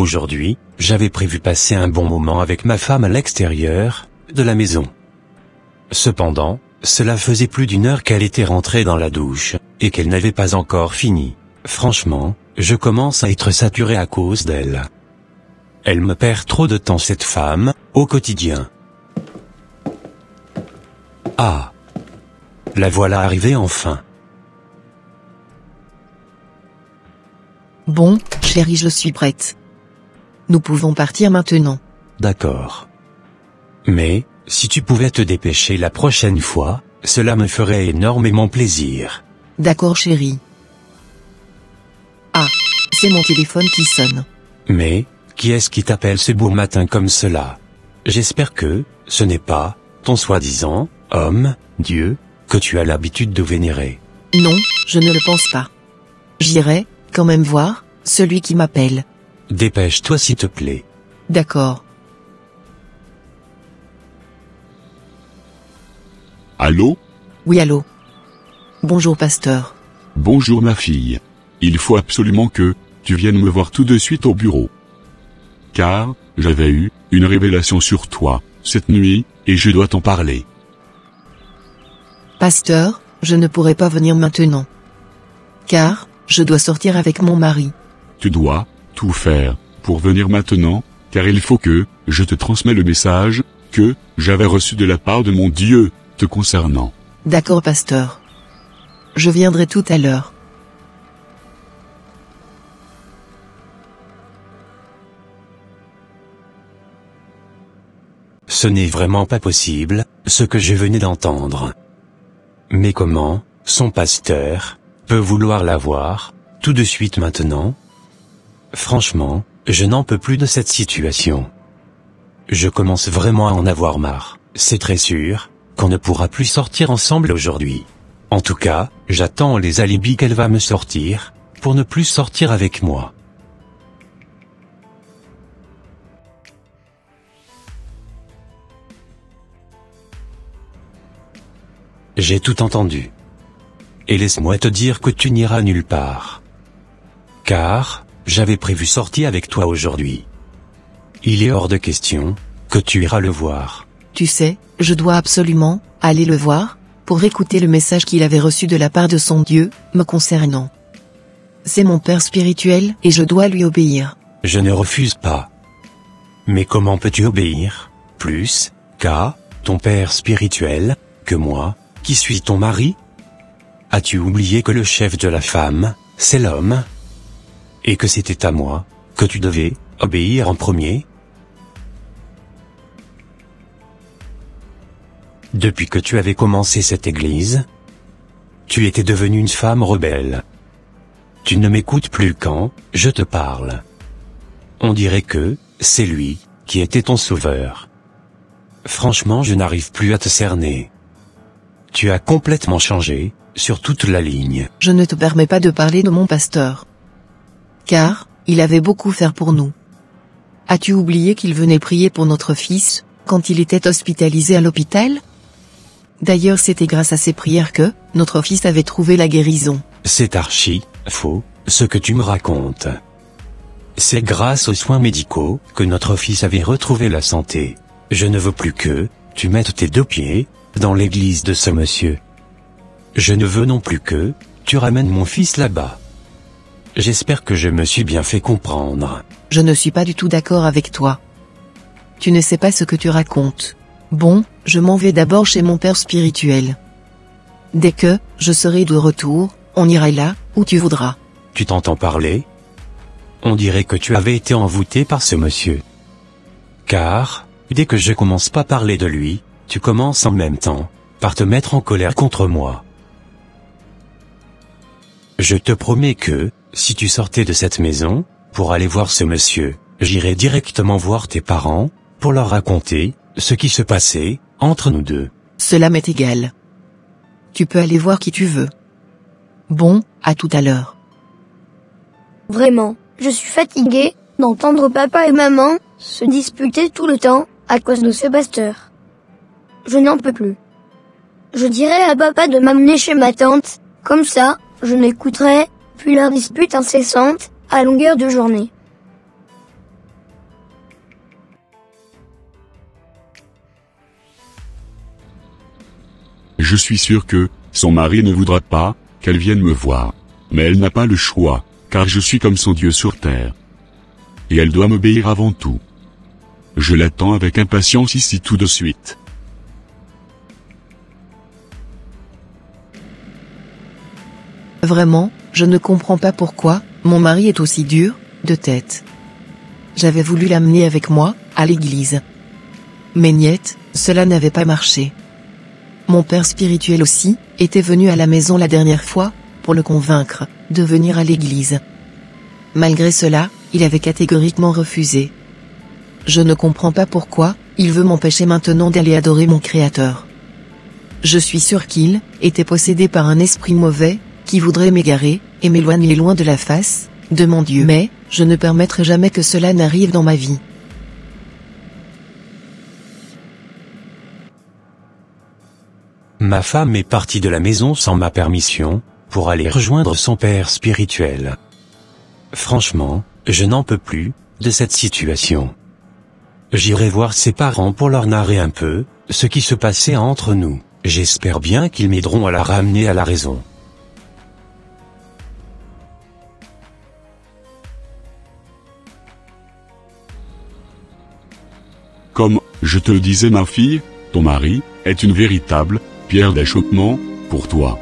Aujourd'hui, j'avais prévu passer un bon moment avec ma femme à l'extérieur de la maison. Cependant, cela faisait plus d'une heure qu'elle était rentrée dans la douche, et qu'elle n'avait pas encore fini. Franchement, je commence à être saturé à cause d'elle. Elle me perd trop de temps, cette femme, au quotidien. Ah! La voilà arrivée enfin. Bon, chérie, je suis prête. Nous pouvons partir maintenant. D'accord. Mais, si tu pouvais te dépêcher la prochaine fois, cela me ferait énormément plaisir. D'accord, chérie. Ah, c'est mon téléphone qui sonne. Mais, qui est-ce qui t'appelle ce beau matin comme cela? J'espère que, ce n'est pas, ton soi-disant, homme, Dieu, que tu as l'habitude de vénérer. Non, je ne le pense pas. J'irai, quand même voir, celui qui m'appelle. Dépêche-toi s'il te plaît. D'accord. Allô? Oui, allô. Bonjour, pasteur. Bonjour ma fille. Il faut absolument que tu viennes me voir tout de suite au bureau. Car, j'avais eu une révélation sur toi, cette nuit, et je dois t'en parler. Pasteur, je ne pourrai pas venir maintenant. Car, je dois sortir avec mon mari. Tu dois tout faire pour venir maintenant, car il faut que je te transmets le message que j'avais reçu de la part de mon Dieu te concernant. D'accord, pasteur. Je viendrai tout à l'heure. Ce n'est vraiment pas possible, ce que je venais d'entendre. Mais comment, son pasteur, peut vouloir la voir, tout de suite maintenant? Franchement, je n'en peux plus de cette situation. Je commence vraiment à en avoir marre, c'est très sûr, qu'on ne pourra plus sortir ensemble aujourd'hui. En tout cas, j'attends les alibis qu'elle va me sortir, pour ne plus sortir avec moi. J'ai tout entendu. Et laisse-moi te dire que tu n'iras nulle part. Car, j'avais prévu sortir avec toi aujourd'hui. Il est hors de question que tu iras le voir. Tu sais, je dois absolument aller le voir, pour écouter le message qu'il avait reçu de la part de son Dieu, me concernant. C'est mon père spirituel et je dois lui obéir. Je ne refuse pas. Mais comment peux-tu obéir, plus, qu'à ton père spirituel, que moi, qui suis ton mari? As-tu oublié que le chef de la femme, c'est l'homme? Et que c'était à moi, que tu devais obéir en premier? Depuis que tu avais commencé cette église, tu étais devenue une femme rebelle. Tu ne m'écoutes plus quand je te parle. On dirait que c'est lui qui était ton sauveur. Franchement, je n'arrive plus à te cerner. Tu as complètement changé, sur toute la ligne. Je ne te permets pas de parler de mon pasteur. Car, il avait beaucoup faire pour nous. As-tu oublié qu'il venait prier pour notre fils, quand il était hospitalisé à l'hôpital? D'ailleurs, c'était grâce à ces prières que notre fils avait trouvé la guérison. C'est archi faux, ce que tu me racontes. C'est grâce aux soins médicaux que notre fils avait retrouvé la santé. Je ne veux plus que tu mettes tes deux pieds dans l'église de ce monsieur. Je ne veux non plus que tu ramènes mon fils là-bas. J'espère que je me suis bien fait comprendre. Je ne suis pas du tout d'accord avec toi. Tu ne sais pas ce que tu racontes. Bon, je m'en vais d'abord chez mon père spirituel. Dès que je serai de retour, on ira là où tu voudras. Tu t'entends parler? On dirait que tu avais été envoûté par ce monsieur. Car, dès que je commence pas à parler de lui, tu commences en même temps par te mettre en colère contre moi. Je te promets que, si tu sortais de cette maison, pour aller voir ce monsieur, j'irai directement voir tes parents, pour leur raconter ce qui se passait entre nous deux. Cela m'est égal. Tu peux aller voir qui tu veux. Bon, à tout à l'heure. Vraiment, je suis fatiguée d'entendre papa et maman se disputer tout le temps à cause de ce pasteur. Je n'en peux plus. Je dirai à papa de m'amener chez ma tante, comme ça, je n'écouterai plus leurs disputes incessantes à longueur de journée. Je suis sûr que, son mari ne voudra pas, qu'elle vienne me voir. Mais elle n'a pas le choix, car je suis comme son Dieu sur terre. Et elle doit m'obéir avant tout. Je l'attends avec impatience ici tout de suite. Vraiment, je ne comprends pas pourquoi, mon mari est aussi dur, de tête. J'avais voulu l'amener avec moi, à l'église. Mais niet, cela n'avait pas marché. Mon père spirituel aussi, était venu à la maison la dernière fois, pour le convaincre, de venir à l'église. Malgré cela, il avait catégoriquement refusé. Je ne comprends pas pourquoi, il veut m'empêcher maintenant d'aller adorer mon Créateur. Je suis sûr qu'il était possédé par un esprit mauvais, qui voudrait m'égarer, et m'éloigner loin de la face de mon Dieu. Mais, je ne permettrai jamais que cela n'arrive dans ma vie. Ma femme est partie de la maison sans ma permission, pour aller rejoindre son père spirituel. Franchement, je n'en peux plus, de cette situation. J'irai voir ses parents pour leur narrer un peu, ce qui se passait entre nous. J'espère bien qu'ils m'aideront à la ramener à la raison. Comme, je te le disais ma fille, ton mari, est une véritable pierre d'achoppement, pour toi.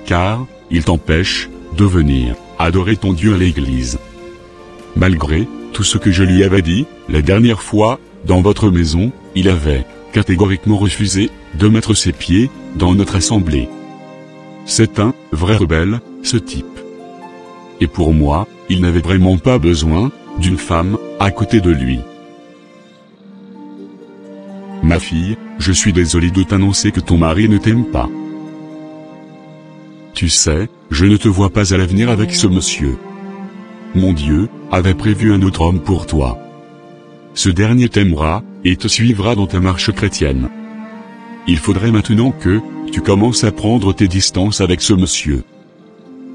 Car, il t'empêche de venir adorer ton Dieu à l'église. Malgré tout ce que je lui avais dit, la dernière fois, dans votre maison, il avait catégoriquement refusé de mettre ses pieds dans notre assemblée. C'est un vrai rebelle, ce type. Et pour moi, il n'avait vraiment pas besoin d'une femme à côté de lui. Ma fille, je suis désolé de t'annoncer que ton mari ne t'aime pas. Tu sais, je ne te vois pas à l'avenir avec ce monsieur. Mon Dieu avait prévu un autre homme pour toi. Ce dernier t'aimera, et te suivra dans ta marche chrétienne. Il faudrait maintenant que tu commences à prendre tes distances avec ce monsieur.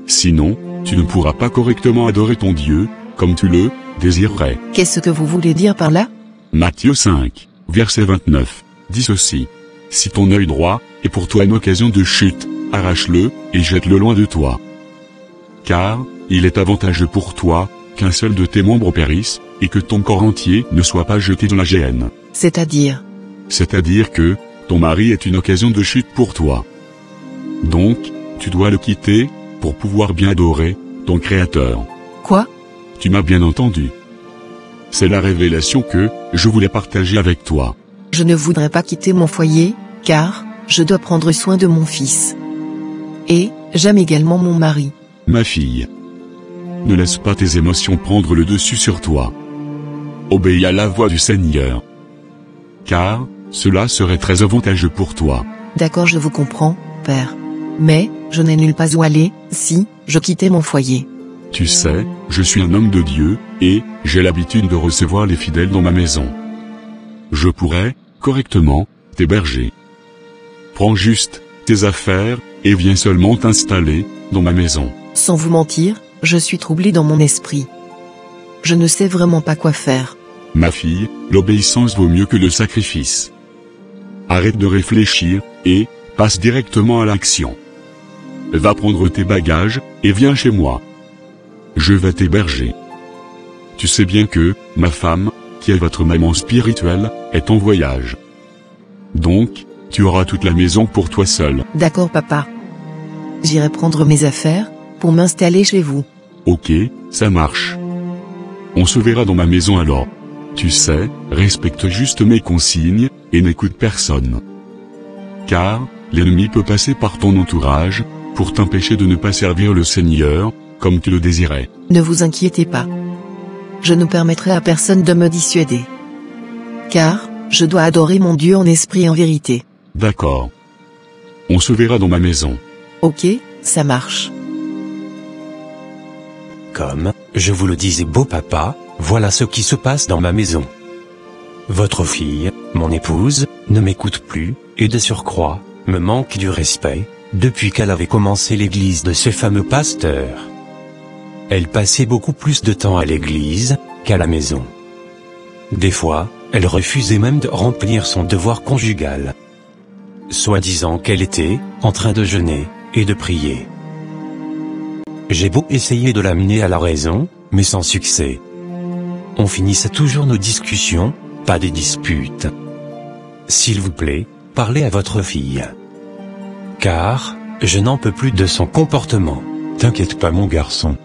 Sinon, tu ne pourras pas correctement adorer ton Dieu, comme tu le désirerais. Qu'est-ce que vous voulez dire par là? Matthieu 5, verset 29, dit ceci. Si ton œil droit est pour toi une occasion de chute, arrache-le, et jette-le loin de toi. Car, il est avantageux pour toi, qu'un seul de tes membres périsse, et que ton corps entier ne soit pas jeté dans la géhenne. C'est-à-dire que, ton mari est une occasion de chute pour toi. Donc, tu dois le quitter, pour pouvoir bien adorer ton Créateur. Quoi? Tu m'as bien entendu. C'est la révélation que je voulais partager avec toi. Je ne voudrais pas quitter mon foyer, car je dois prendre soin de mon fils. Et j'aime également mon mari. Ma fille, ne laisse pas tes émotions prendre le dessus sur toi. Obéis à la voix du Seigneur. Car, cela serait très avantageux pour toi. D'accord, je vous comprends, Père. Mais, je n'ai nulle part où aller, si je quittais mon foyer. Tu sais, je suis un homme de Dieu, et j'ai l'habitude de recevoir les fidèles dans ma maison. Je pourrais, correctement, t'héberger. Prends juste tes affaires, et viens seulement t'installer dans ma maison. Sans vous mentir, je suis troublé dans mon esprit. Je ne sais vraiment pas quoi faire. Ma fille, l'obéissance vaut mieux que le sacrifice. Arrête de réfléchir, et passe directement à l'action. Va prendre tes bagages, et viens chez moi. Je vais t'héberger. Tu sais bien que, ma femme, qui est votre maman spirituelle, est en voyage. Donc, tu auras toute la maison pour toi seul. D'accord, papa. J'irai prendre mes affaires, pour m'installer chez vous. Ok, ça marche. On se verra dans ma maison alors. Tu sais, respecte juste mes consignes, et n'écoute personne. Car, l'ennemi peut passer par ton entourage, pour t'empêcher de ne pas servir le Seigneur, comme tu le désirais. Ne vous inquiétez pas. Je ne permettrai à personne de me dissuader. Car, je dois adorer mon Dieu en esprit et en vérité. D'accord. On se verra dans ma maison. Ok, ça marche. Comme, je vous le disais beau papa, voilà ce qui se passe dans ma maison. Votre fille, mon épouse, ne m'écoute plus, et de surcroît, me manque du respect, depuis qu'elle avait commencé l'église de ce fameux pasteur. Elle passait beaucoup plus de temps à l'église, qu'à la maison. Des fois, elle refusait même de remplir son devoir conjugal. soi-disant qu'elle était en train de jeûner et de prier. J'ai beau essayer de l'amener à la raison, mais sans succès. On finissait toujours nos discussions, pas des disputes. S'il vous plaît, parlez à votre fille. Car, je n'en peux plus de son comportement. T'inquiète pas mon garçon.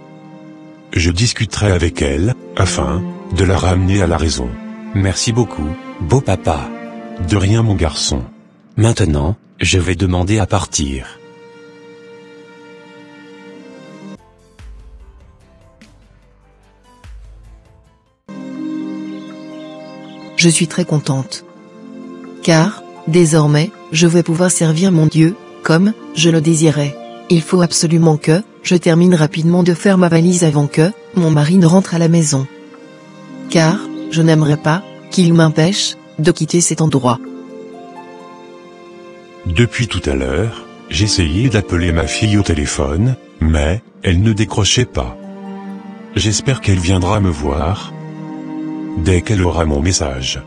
Je discuterai avec elle, afin de la ramener à la raison. Merci beaucoup, beau papa. De rien mon garçon. Maintenant, je vais demander à partir. Je suis très contente. Car, désormais, je vais pouvoir servir mon Dieu, comme je le désirais. Il faut absolument que je termine rapidement de faire ma valise avant que mon mari ne rentre à la maison. Car, je n'aimerais pas qu'il m'empêche de quitter cet endroit. Depuis tout à l'heure, j'essayais d'appeler ma fille au téléphone, mais elle ne décrochait pas. J'espère qu'elle viendra me voir dès qu'elle aura mon message.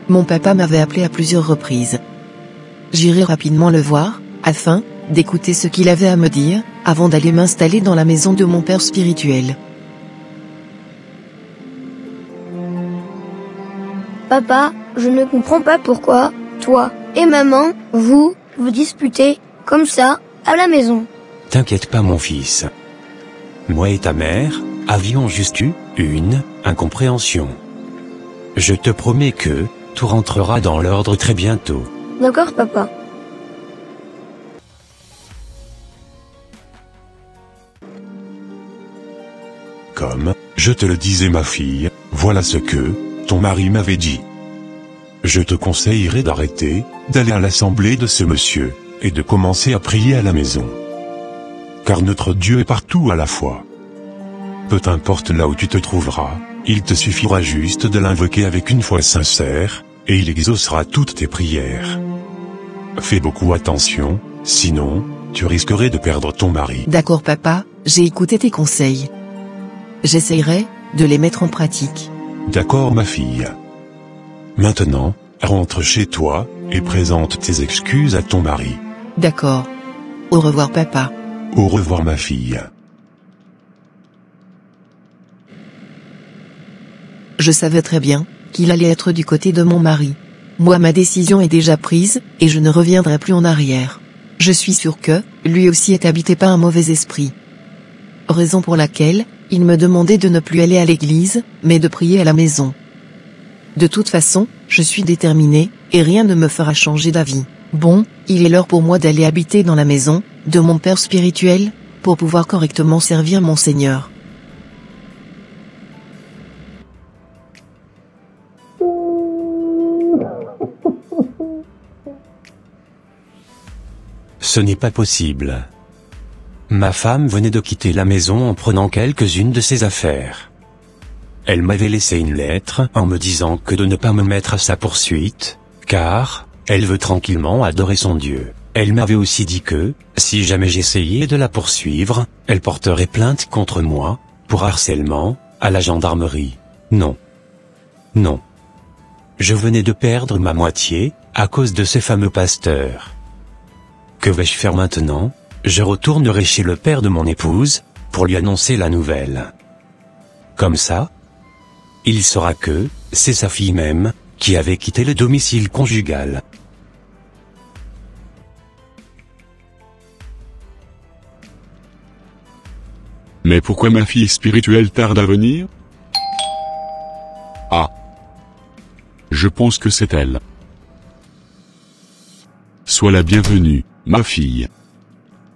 Mon papa m'avait appelé à plusieurs reprises. J'irai rapidement le voir, afin d'écouter ce qu'il avait à me dire, avant d'aller m'installer dans la maison de mon père spirituel. Papa, je ne comprends pas pourquoi, toi et maman, vous disputez, comme ça, à la maison. T'inquiète pas mon fils. Moi et ta mère avions juste eu une incompréhension. Je te promets que tout rentrera dans l'ordre très bientôt. D'accord, papa. Comme je te le disais ma fille, voilà ce que ton mari m'avait dit. Je te conseillerais d'arrêter d'aller à l'assemblée de ce monsieur et de commencer à prier à la maison. Car notre Dieu est partout à la fois. Peu importe là où tu te trouveras, il te suffira juste de l'invoquer avec une foi sincère, et il exaucera toutes tes prières. Fais beaucoup attention, sinon, tu risquerais de perdre ton mari. D'accord papa, j'ai écouté tes conseils. J'essayerai de les mettre en pratique. D'accord ma fille. Maintenant, rentre chez toi, et présente tes excuses à ton mari. D'accord. Au revoir papa. Au revoir ma fille. Je savais très bien qu'il allait être du côté de mon mari. Moi ma décision est déjà prise, et je ne reviendrai plus en arrière. Je suis sûr que, lui aussi est habité par un mauvais esprit. Raison pour laquelle, il me demandait de ne plus aller à l'église, mais de prier à la maison. De toute façon, je suis déterminée, et rien ne me fera changer d'avis. Bon, il est l'heure pour moi d'aller habiter dans la maison de mon père spirituel, pour pouvoir correctement servir mon Seigneur. Ce n'est pas possible. Ma femme venait de quitter la maison en prenant quelques-unes de ses affaires. Elle m'avait laissé une lettre en me disant que de ne pas me mettre à sa poursuite, car elle veut tranquillement adorer son Dieu. Elle m'avait aussi dit que, si jamais j'essayais de la poursuivre, elle porterait plainte contre moi, pour harcèlement, à la gendarmerie. Non. Non. Je venais de perdre ma moitié, à cause de ces fameux pasteurs. Que vais-je faire maintenant? Je retournerai chez le père de mon épouse, pour lui annoncer la nouvelle. Comme ça, il saura que, c'est sa fille même, qui avait quitté le domicile conjugal. Mais pourquoi ma fille spirituelle tarde à venir? Ah. Je pense que c'est elle. Sois la bienvenue, ma fille.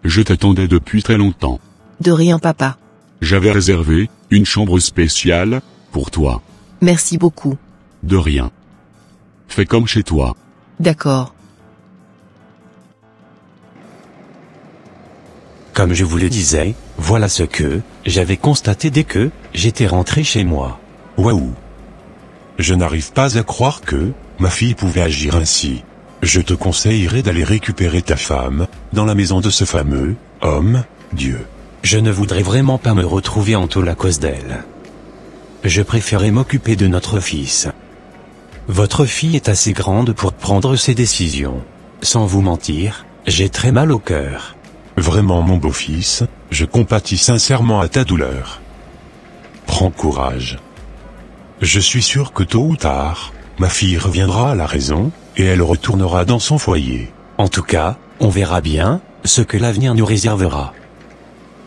Je t'attendais depuis très longtemps. De rien papa. J'avais réservé une chambre spéciale pour toi. Merci beaucoup. De rien. Fais comme chez toi. D'accord. Comme je vous le disais, voilà ce que j'avais constaté dès que j'étais rentré chez moi. Waouh! Je n'arrive pas à croire que ma fille pouvait agir ainsi. Je te conseillerais d'aller récupérer ta femme dans la maison de ce fameux homme, Dieu. Je ne voudrais vraiment pas me retrouver en taule à cause d'elle. Je préférais m'occuper de notre fils. Votre fille est assez grande pour prendre ses décisions. Sans vous mentir, j'ai très mal au cœur. Vraiment mon beau-fils, je compatis sincèrement à ta douleur. Prends courage. Je suis sûr que tôt ou tard, ma fille reviendra à la raison, et elle retournera dans son foyer. En tout cas, on verra bien ce que l'avenir nous réservera.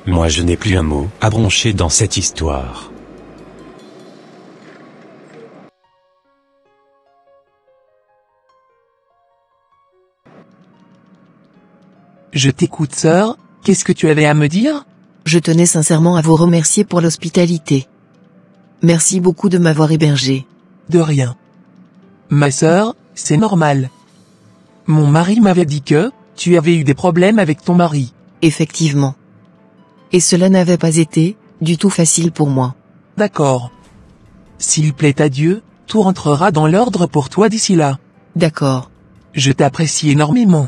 Moi je n'ai plus un mot à broncher dans cette histoire. Je t'écoute, sœur, qu'est-ce que tu avais à me dire? Je tenais sincèrement à vous remercier pour l'hospitalité. Merci beaucoup de m'avoir hébergé. De rien. Ma sœur, c'est normal. Mon mari m'avait dit que tu avais eu des problèmes avec ton mari. Effectivement. Et cela n'avait pas été du tout facile pour moi. D'accord. S'il plaît à Dieu, tout rentrera dans l'ordre pour toi d'ici là. D'accord. Je t'apprécie énormément.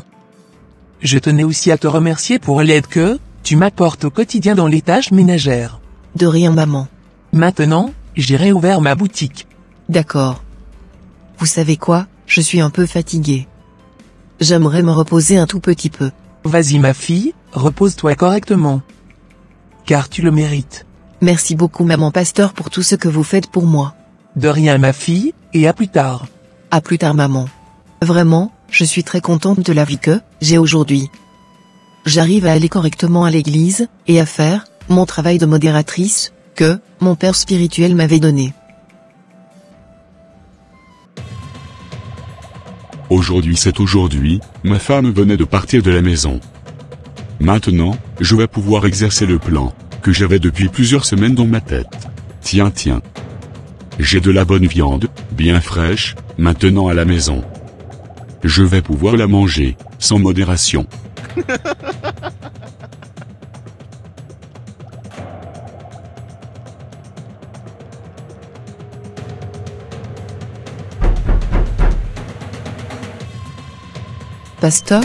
Je tenais aussi à te remercier pour l'aide que tu m'apportes au quotidien dans les tâches ménagères. De rien, maman. Maintenant, j'irai ouvrir ma boutique. D'accord. Vous savez quoi, je suis un peu fatiguée. J'aimerais me reposer un tout petit peu. Vas-y ma fille, repose-toi correctement. Car tu le mérites. Merci beaucoup maman Pasteur pour tout ce que vous faites pour moi. De rien ma fille, et à plus tard. À plus tard maman. Vraiment, je suis très contente de la vie que j'ai aujourd'hui. J'arrive à aller correctement à l'église, et à faire mon travail de modératrice, que mon père spirituel m'avait donné. Aujourd'hui c'est aujourd'hui, ma femme venait de partir de la maison. Maintenant, je vais pouvoir exercer le plan que j'avais depuis plusieurs semaines dans ma tête. Tiens. J'ai de la bonne viande, bien fraîche, maintenant à la maison. Je vais pouvoir la manger, sans modération. Pasteur,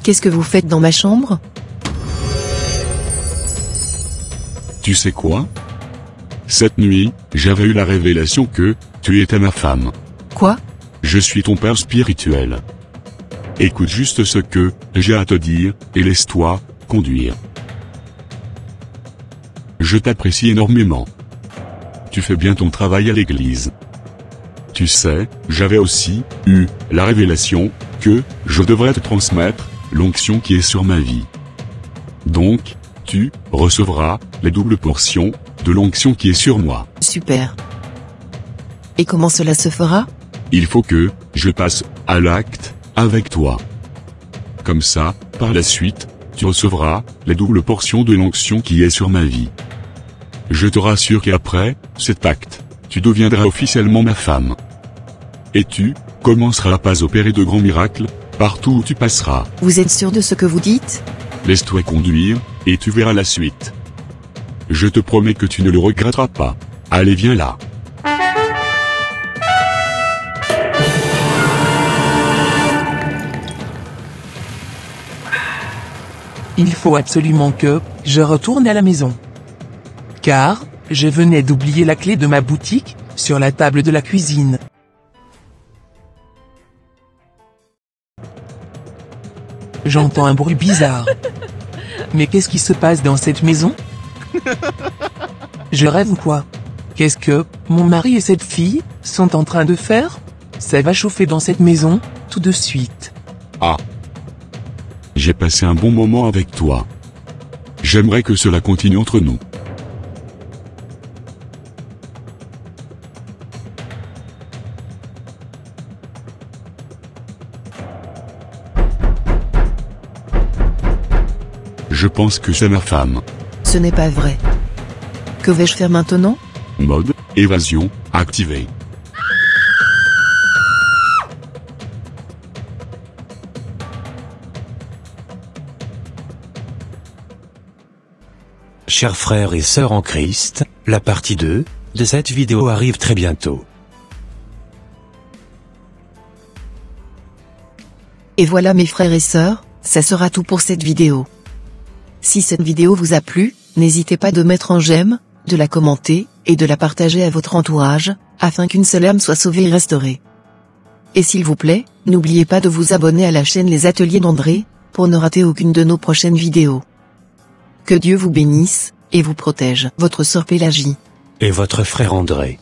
qu'est-ce que vous faites dans ma chambre? Tu sais quoi? Cette nuit, j'avais eu la révélation que tu étais ma femme. Quoi? Je suis ton père spirituel. Écoute juste ce que j'ai à te dire, et laisse-toi conduire. Je t'apprécie énormément. Tu fais bien ton travail à l'église. Tu sais, j'avais aussi eu la révélation que je devrais te transmettre l'onction qui est sur ma vie. Donc, tu recevras les doubles portions de l'onction qui est sur moi. Super. Et comment cela se fera? Il faut que je passe à l'acte avec toi. Comme ça, par la suite, tu recevras les doubles portions de l'onction qui est sur ma vie. Je te rassure qu'après cet acte, tu deviendras officiellement ma femme. Et tu commenceras à opérer de grands miracles partout où tu passeras. Vous êtes sûr de ce que vous dites? Laisse-toi conduire, et tu verras la suite. Je te promets que tu ne le regretteras pas. Allez, viens là. Il faut absolument que je retourne à la maison. Car je venais d'oublier la clé de ma boutique sur la table de la cuisine. J'entends un bruit bizarre. Mais qu'est-ce qui se passe dans cette maison? Je rêve ou quoi? Qu'est-ce que mon mari et cette fille sont en train de faire? Ça va chauffer dans cette maison, tout de suite. Ah. J'ai passé un bon moment avec toi. J'aimerais que cela continue entre nous. Je pense que c'est ma femme. Ce n'est pas vrai. Que vais-je faire maintenant? Mode évasion activé. Chers frères et sœurs en Christ, la partie 2 de cette vidéo arrive très bientôt. Et voilà mes frères et sœurs, ça sera tout pour cette vidéo. Si cette vidéo vous a plu, n'hésitez pas de mettre un j'aime, de la commenter, et de la partager à votre entourage, afin qu'une seule âme soit sauvée et restaurée. Et s'il vous plaît, n'oubliez pas de vous abonner à la chaîne Les Ateliers d'André, pour ne rater aucune de nos prochaines vidéos. Que Dieu vous bénisse, et vous protège. Votre sœur Pélagie. Et votre frère André.